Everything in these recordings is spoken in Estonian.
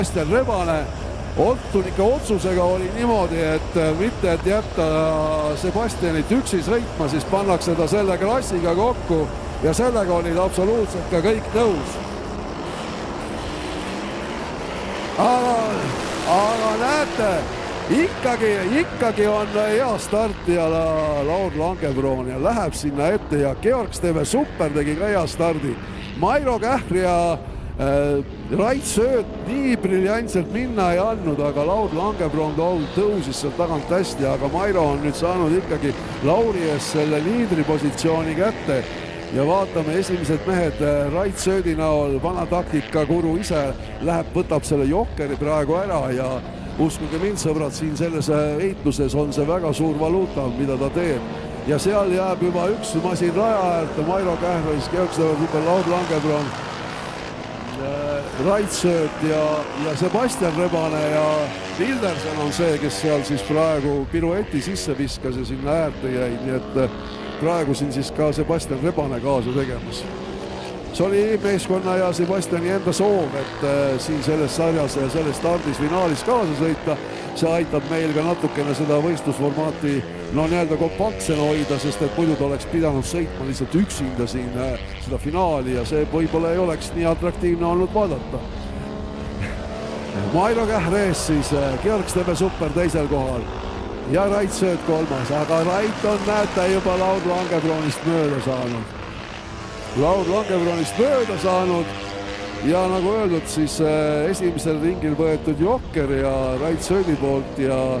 Sebastian Rebane. Ottunike otsusega oli niimoodi, et mitte et jätta Sebastianit üksi sõitma, siis pannakse ta selle klassiga kokku ja sellega olid absoluutselt ka kõik nõus. Aga näete, ikkagi on hea startija Laur Langebroon ja läheb sinna ette ja Georg Steve Super tegi ka hea stardi. Mairo Kähr ja Rait Sööt nii briljantselt minna ei andnud, aga Laur Langebroon tõusis seal tagant hästi, aga Mairo on nüüd saanud ikkagi Lauri ees selle liidripositsiooni kätte ja vaatame esimesed mehed Rait Söödi näol, vana taktikakuru ise läheb, võtab selle jokkeri praegu ära ja uskuge mind, sõbrad, siin selles heitluses on see väga suur valuuta, mida ta teeb ja seal jääb juba üks masin raja äärde, Mairo Kähr, Georg Steve Super, Laur Langebroon, Rait Sööt ja Sebastian Rebane ja Wilderson on see, kes seal siis praegu pirueti sisse viskas ja sinna äärde jäi, nii et praegu siin siis ka Sebastian Rebane kaasa tegemas. See oli meeskonna ja Sebastiani enda soov, et siin selles sarjas ja selles stardis finaalis kaasa sõita. See aitab meil ka natukene seda võistlusformaati nii-öelda kompaktsena hoida, sest et muidu ta oleks pidanud sõitma lihtsalt üksinda siin seda finaali ja see võib-olla ei oleks nii atraktiivne olnud vaadata. Mairo Kähr ees siis, Georg Steve Super teisel kohal ja Rait Sööt kolmas, aga Rait on, näete, juba Laur Langebroonist mööda saanud. Laur Langebroonist mööda saanud ja nagu öeldud, siis esimesel ringil võetud jokker ja Rait Söödi poolt ja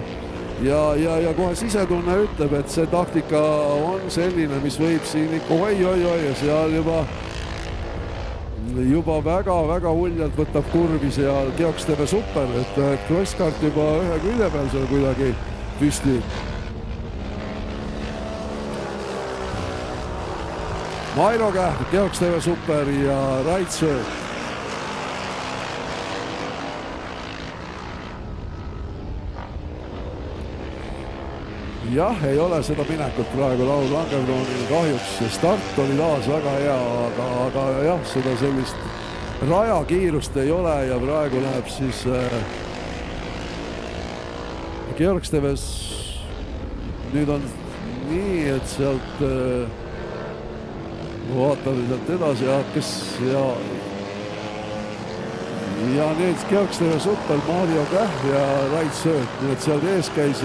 kohe sisetunne ütleb, et see taktika on selline, mis võib siin ikka oi ja seal juba väga uljalt võtab kurvi seal Georg Steve Super, et crosskart juba ühe külje peal seal kuidagi püsti. Mairo Kähr, Georg Steve Super ja Rait Sööt. Jah, ei ole seda minekut praegu Laur Langebroonil kahjuks. Start oli taas väga hea, aga jah, seda sellist rajakiirust ei ole ja praegu läheb siis Georg Steves. Nüüd on nii, et sealt vaatame sealt edasi ja nüüd Georg Steve Super, Mario Kähr ja Rait Sööt, nii et sealt ees käis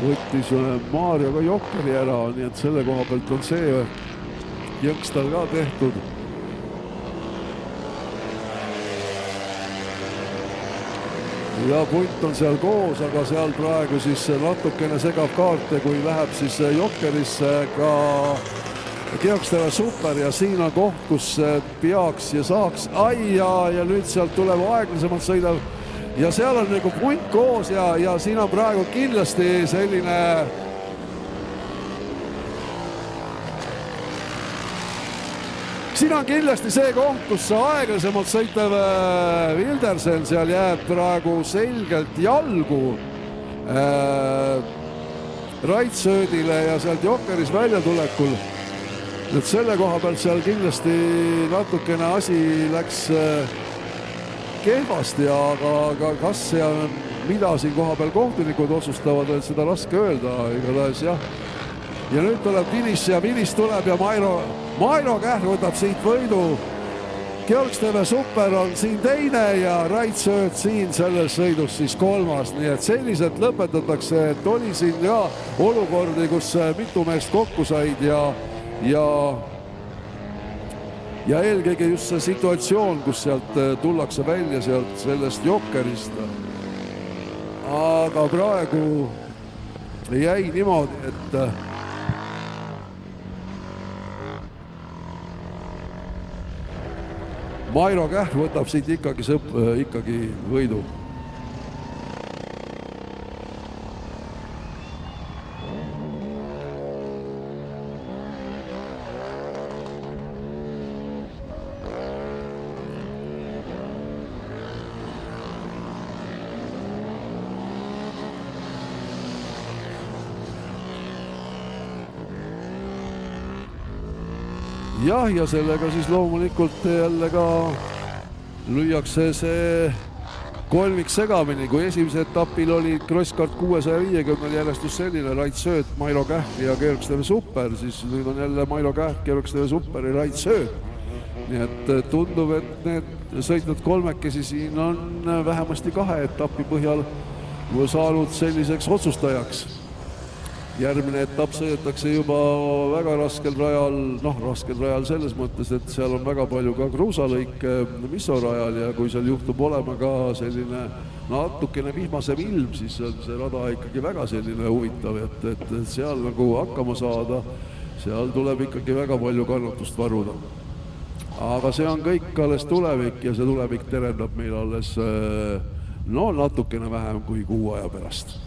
võttis Mario ka jokkeri ära, nii et selle koha pealt on see jõnkstal ka tehtud. Ja punt on seal koos, aga seal praegu siis natukene segab kaarte, kui läheb siis jokkerisse ka Georg Steve Super ja siin on koht, kus peaks ja saaks ja nüüd sealt tuleb aeglasemalt sõidav ja seal on nagu punt koos ja siin on praegu kindlasti selline see koht, kus aeglasemalt sõitev Wilderson seal jääb praegu selgelt jalgu Rait Söödile ja sealt jokkeris väljatulekul. Et selle koha pealt seal kindlasti natukene asi läks kehvasti, aga kas ja mida siin koha peal kohtunikud otsustavad, et seda raske öelda, igatahes jah. Ja nüüd tuleb finiš ja finiš tuleb ja Mairo Kähr võtab siit võidu. Georg Steve Super on siin teine ja Rait Sööt siin selles sõidus siis kolmas, nii et selliselt lõpetatakse, et oli siin ka olukordi, kus mitu meest kokku said ja eelkõige just see situatsioon, kus sealt tullakse välja sealt sellest jokkerist. Aga praegu jäi niimoodi, et Mairo Kähr võtab siit ikkagi võidu. jah, ja sellega siis loomulikult jälle ka lüüakse see kolmik segamini, kui esimese etapil oli crosskart 650 järjestus selline Rait Sööt, Mairo Kähk ja Georg Steve Super, siis nüüd on jälle Mairo Kähk, Georg Steve Super ja Rait Sööt. Nii et tundub, et need sõitnud kolmekesi siin on vähemasti 2 etapi põhjal saanud selliseks otsustajaks. Järgmine etapp sõidetakse juba väga raskel rajal, raskel rajal selles mõttes, et seal on väga palju ka kruusalõike Misso rajal ja kui seal juhtub olema ka selline natukene vihmasem ilm, siis on see rada ikkagi väga selline huvitav, et seal nagu hakkama saada, seal tuleb ikkagi väga palju kannatust varuda. Aga see on kõik alles tulevik ja see tulevik terendab meil alles natukene vähem kui kuu aja pärast.